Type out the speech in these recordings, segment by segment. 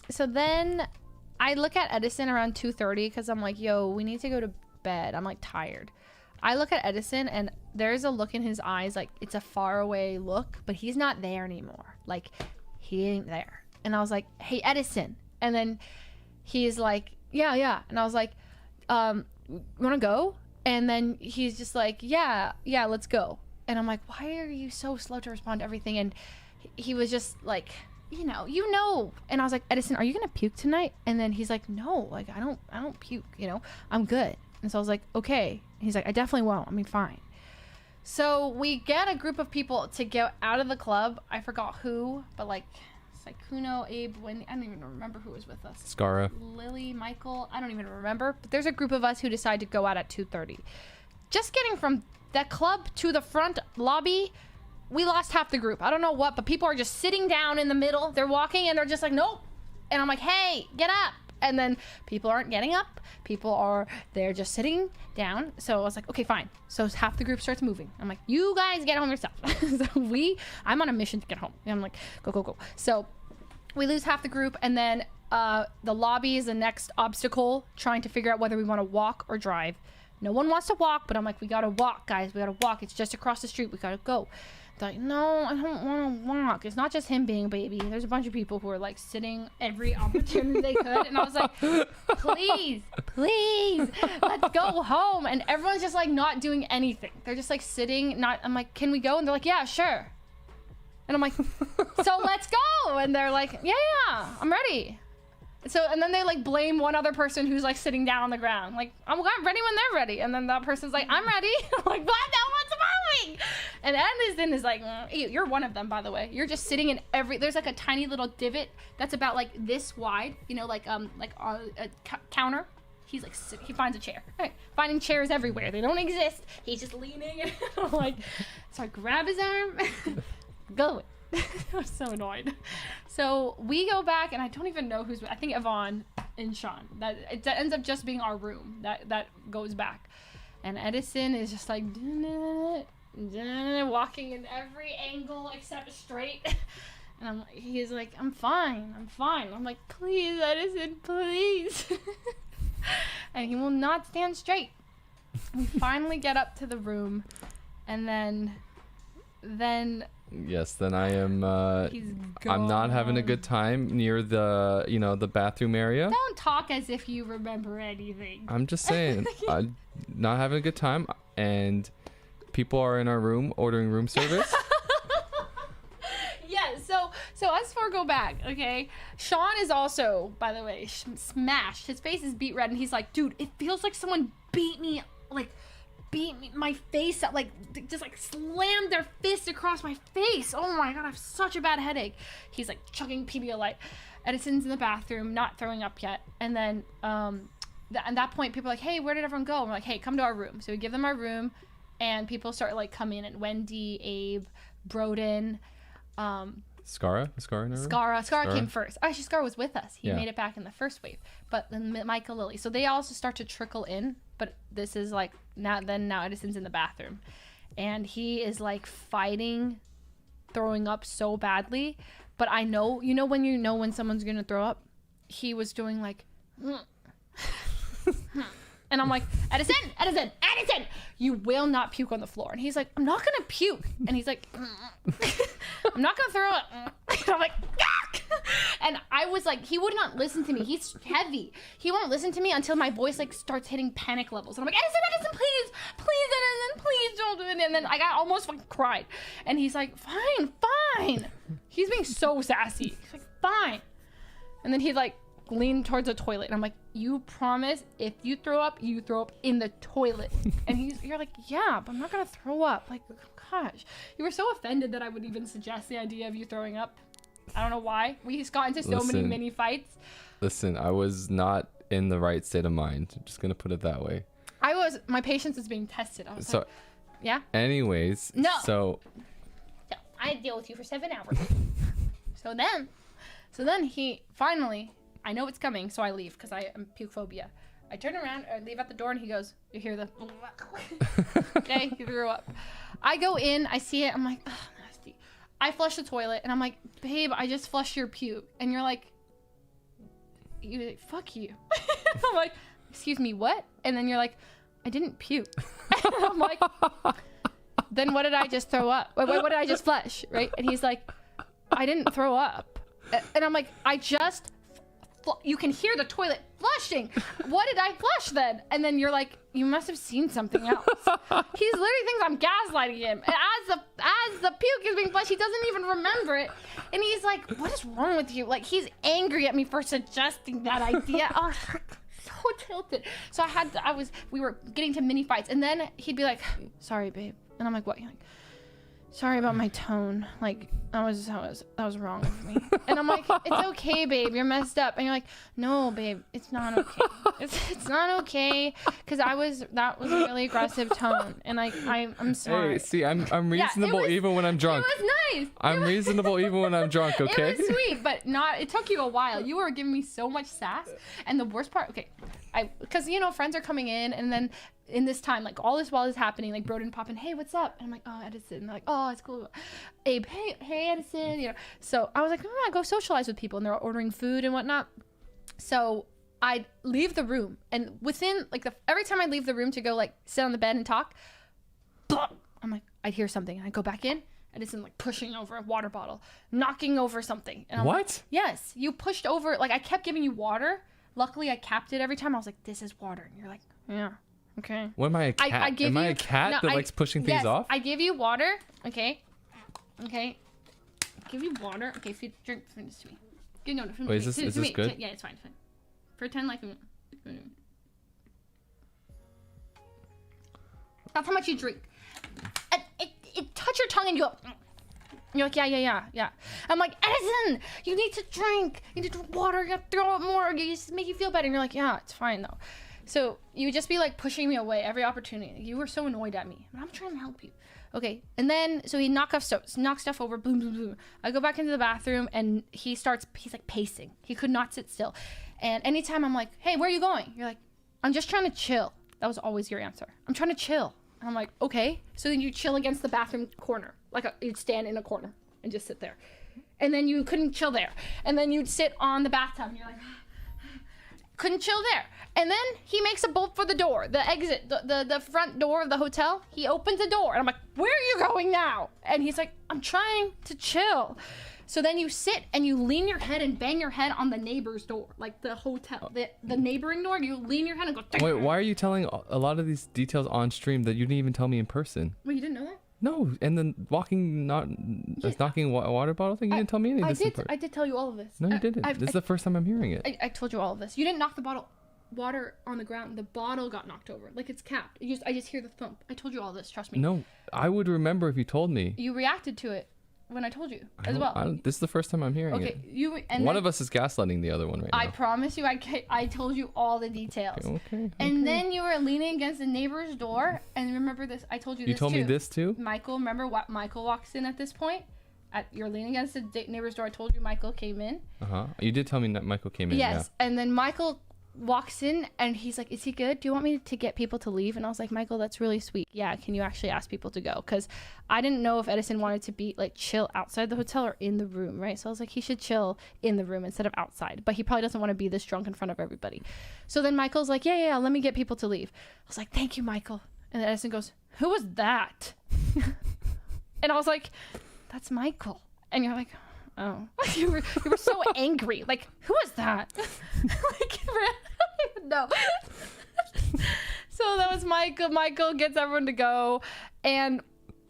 So then I look at Edison around 2:30 because I'm like, yo, we need to go to bed. I'm like tired. I look at Edison and there's a look in his eyes, like it's a far away look, but he's not there anymore. Like he ain't there. And I was like, hey, Edison. And then he's like, yeah. And I was like, you wanna go? And then he's just like, yeah, let's go. And I'm like, why are you so slow to respond to everything? And he was just like, you know. And I was like, Edison, are you gonna puke tonight? And then he's like, no, like I don't puke, I'm good. And so I was like, okay. And he's like, I definitely won't. I mean, fine. So we get a group of people to get out of the club. I forgot who, but like it's like Kuno, Abe, Wendy. I don't even remember who was with us. Scara, Lily, Michael. I don't even remember. But there's a group of us who decide to go out at 2:30. Just getting from that club to the front lobby, we lost half the group. I don't know what, but people are just sitting down in the middle. They're walking and they're just like, nope. And I'm like, hey, get up. And then people aren't getting up. They're just sitting down. So I was like, okay, fine. So half the group starts moving. I'm like, you guys get home yourself. So I'm on a mission to get home. And I'm like, go. So we lose half the group. And then the lobby is the next obstacle, trying to figure out whether we want to walk or drive. No one wants to walk, but I'm like, we got to walk, guys. We got to walk. It's just across the street. We got to go. They're like, no, I don't want to walk. It's not just him being a baby. There's a bunch of people who are like sitting every opportunity they could. And I was like, please, let's go home. And everyone's just like not doing anything. They're just like sitting. I'm like, can we go? And they're like, yeah, sure. And I'm like, so let's go. And they're like, yeah, I'm ready. So, and then they like blame one other person who's like sitting down on the ground. Like, I'm ready when they're ready. And then that person's like, I'm ready. I'm like, what? No one's moving. And Edison is like, you're one of them, by the way. You're just sitting in there's like a tiny little divot that's about like this wide, like a counter. He's like, he finds a chair. Right. Finding chairs everywhere. They don't exist. He's just leaning. And I'm like, so I grab his arm, go. I was so annoyed. So we go back, and I don't even know who's. I think Yvonne and Sean. That ends up just being our room. That goes back, and Edison is just like walking in every angle except straight. And he's like, I'm fine. I'm like, please, Edison, please. And he will not stand straight. We finally get up to the room, and then. Yes, then I am. I'm not having a good time near the, the bathroom area. Don't talk as if you remember anything. I'm just saying, I'm not having a good time, and people are in our room ordering room service. Yeah. So us four go back. Okay. Sean is also, by the way, smashed. His face is beat red, and he's like, dude, it feels like someone beat me my face up, like just like slammed their fist across my face. Oh my god, I have such a bad headache. He's like chugging Pedialyte. Edison's in the bathroom, not throwing up yet. And then at that point, people are like, hey, where did everyone go? And we're like, hey, come to our room. So we give them our room, and people start like coming in. And Wendy, Abe, Broden, Scara in our room? Scara came first. Actually, Scara was with us. He made it back in the first wave. But then Michael, Lily. So they also start to trickle in. But this is like now Edison's in the bathroom, and he is like fighting, throwing up so badly. But I know, when someone's gonna throw up, he was doing like, and I'm like, Edison, you will not puke on the floor. And he's like, I'm not gonna puke. And he's like, I'm not gonna throw up. And I'm like, and I was like, he would not listen to me. He's heavy. He won't listen to me until my voice like starts hitting panic levels. And I'm like, Edison, please, Edison, please don't do it. And then I almost fucking cried. And he's like, fine. He's being so sassy. He's like, fine. And then he like leaned towards the toilet, and I'm like, you promise if you throw up in the toilet? And you're like, yeah, but I'm not gonna throw up. Like, gosh, you were so offended that I would even suggest the idea of you throwing up. I don't know why. We just got into so many mini fights. Listen, I was not in the right state of mind. I'm just gonna put it that way. My patience is being tested. I was so, like, yeah. Anyways, no. So I deal with you for 7 hours. So then he finally, I know it's coming, so I leave because I am puke phobia. I turn around, I leave at the door, and he goes, you hear the okay, he threw up. I go in, I see it, I'm like, ugh, nasty. I flush the toilet, and I'm like, babe, I just flushed your puke. And you're like, you like, fuck you. I'm like, excuse me, what? And then you're like, I didn't puke. And I'm like, then what did I just throw up? What did I just flush? Right? And he's like, I didn't throw up. And I'm like, you can hear the toilet flushing. What did I flush then? And then you're like, you must have seen something else. He's literally thinks I'm gaslighting him. And as the puke is being flushed, he doesn't even remember it. And he's like, what is wrong with you? Like, he's angry at me for suggesting that idea. Oh, so tilted. So we were getting to mini fights. And then he'd be like, sorry, babe. And I'm like, what? He's like, sorry about my tone. Like, that was wrong with me. And I'm like, it's okay, babe. You're messed up. And you're like, no, babe, it's not okay. It's not okay. Because that was a really aggressive tone. And like, I'm sorry. Hey, see, I'm reasonable even when I'm drunk. It was nice. I'm reasonable even when I'm drunk, okay? It was sweet, but it took you a while. You were giving me so much sass. And the worst part, okay, because, friends are coming in, and then in this time, like, all this while is happening, like, Broden popping, hey, what's up? And I'm like, oh, Edison. And they're like, oh, it's cool. Abe, hey, Edison. So I was like, go socialize with people, and they're ordering food and whatnot. So I'd leave the room, and within, like, every time I leave the room to go, like, sit on the bed and talk, I'm like, I'd hear something, and I'd go back in, Edison, like, pushing over a water bottle, knocking over something. And I'm what? Like, yes, you pushed over, like, I kept giving you water. Luckily, I capped it every time. I was like, this is water. And you're like, yeah. Okay. What am I, a cat? Am I a cat that likes pushing things off? I give you water. Okay. Give you water. Okay, if you drink this to me. No, wait, is this good? Yeah, it's fine. Pretend like. That's how much you drink. It touch your tongue and you go. You're like, yeah. I'm like, Edison, you need to drink. You need to drink water. You got to throw up more. You just make you feel better. And you're like, yeah, it's fine though. So you would just be like pushing me away every opportunity. You were so annoyed at me. But I'm trying to help you. Okay. And then, so he knocks stuff over. Boom, boom, boom. I go back into the bathroom and he's like pacing. He could not sit still. And anytime I'm like, hey, where are you going? You're like, I'm just trying to chill. That was always your answer. I'm trying to chill. And I'm like, okay. So then you chill against the bathroom corner. You'd stand in a corner and just sit there. And then you couldn't chill there. And then you'd sit on the bathtub and you're like, couldn't chill there. And then he makes a bolt for the door, the exit, the front door of the hotel. He opens the door and I'm like, where are you going now? And he's like, I'm trying to chill. So then you sit and you lean your head and bang your head on the neighbor's door, like the hotel, the neighboring door. You lean your head and go. Wait, why are you telling a lot of these details on stream that you didn't even tell me in person? Well, you didn't know that? No, and then knocking water bottle thing, you didn't tell me any of this. I did tell you all of this. No, you didn't. This is the first time I'm hearing it. I told you all of this. You didn't knock the water on the ground. The bottle got knocked over. Like, it's capped. I just hear the thump. I told you all this. Trust me. No, I would remember if you told me. You reacted to it when I told you as well. This is the first time I'm hearing it. Okay, one of us is gaslighting the other one right now. I promise you, I told you all the details. Okay. And then you were leaning against the neighbor's door, and remember this? I told you this too. You told me this too? Michael, remember what Michael walks in at this point? You're leaning against the neighbor's door. I told you Michael came in. You did tell me that Michael came in. Yes, yeah. And then Michael walks in and he's like, is he good? Do you want me to get people to leave? And I was like, Michael, that's really sweet. Yeah, can you actually ask people to go? Because I didn't know if Edison wanted to be like chill outside the hotel or in the room, right? So I was like, he should chill in the room instead of outside, but he probably doesn't want to be this drunk in front of everybody. So then Michael's like, yeah, let me get people to leave. I was like, thank you, Michael. And then Edison goes, who was that? And I was like, that's Michael. And you're like, oh. you were so angry. Like, who was that? Like, I don't even know. So that was Michael. Michael gets everyone to go. And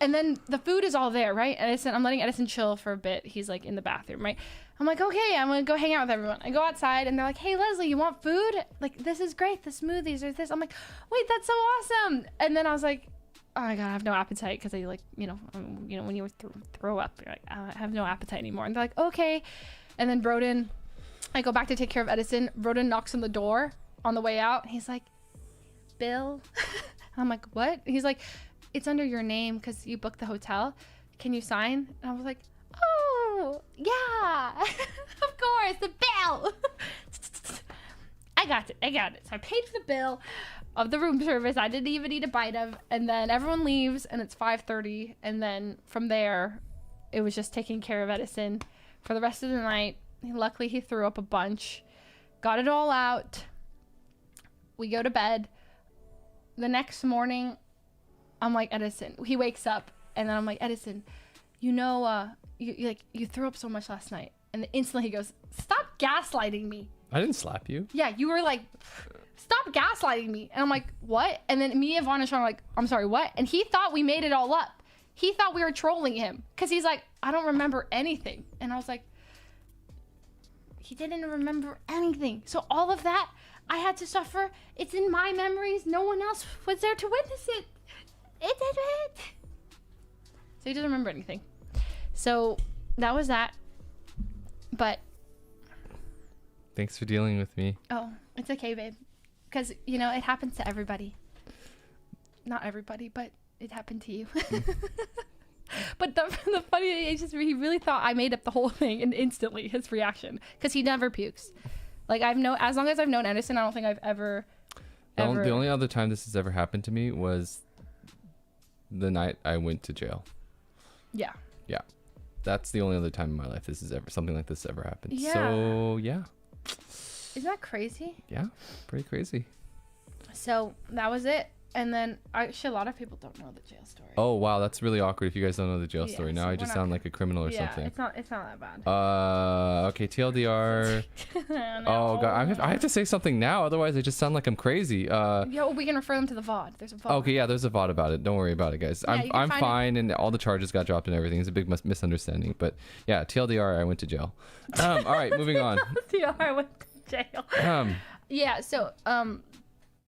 then the food is all there, right? I'm letting Edison chill for a bit. He's like in the bathroom, right? I'm like, okay, I'm going to go hang out with everyone. I go outside and they're like, hey, Leslie, you want food? Like, this is great. The smoothies or this. I'm like, wait, that's so awesome. And then I was like, oh my God, I have no appetite because I like, when you throw up, you're like, I have no appetite anymore. And they're like, okay. And then Broden, I go back to take care of Edison. Broden knocks on the door on the way out. He's like, Bill? I'm like, what? He's like, it's under your name because you booked the hotel. Can you sign? And I was like, oh, yeah, of course, the bill. I got it. So I paid for the bill of the room service. I didn't even eat a bite of. And then everyone leaves and it's 5:30. And then from there, it was just taking care of Edison for the rest of the night. Luckily, he threw up a bunch. got it all out. We go to bed. The next morning, I'm like, Edison. He wakes up, and then I'm like, Edison, you know, you threw up so much last night. And then instantly he goes, stop gaslighting me. I didn't slap you. Yeah, you were like, stop gaslighting me. And I'm like, what? And then me and Vaughn and Sean are like, I'm sorry, what? And he thought we made it all up. He thought we were trolling him because he's like, I don't remember anything. And I was like, he didn't remember anything. So all of that, I had to suffer. It's in my memories. No one else was there to witness it. It did it. So he doesn't remember anything. So that was that. But thanks for dealing with me. oh, it's okay, babe. Because, you know, it happens to everybody. Not everybody, but it happened to you. But the funny thing is just he really thought I made up the whole thing, and instantly his reaction, because he never pukes. Like as long as I've known Edison, I don't think I've ever. The only other time this has ever happened to me was the night I went to jail. Yeah. Yeah. That's the only other time in my life something like this ever happened. Yeah. So yeah. Isn't that crazy? Yeah, pretty crazy. So that was it. And then actually a lot of people don't know the jail story. Oh wow, that's really awkward if you guys don't know the jail Yeah, story. so Now I we're just not sound like a criminal or yeah, something. it's not that bad. Okay, TLDR. No. Oh god, I have to say something now, otherwise I just sound like I'm crazy. Yeah, well, we can refer them to the VOD. There's a VOD. Okay, yeah, there's a VOD about it. Don't worry about it, guys. Yeah, you can I'm find fine, and all the charges got dropped and everything. It's a big misunderstanding, but yeah, TLDR, I went to jail. All right, moving on. Yeah, I went to jail. Yeah, so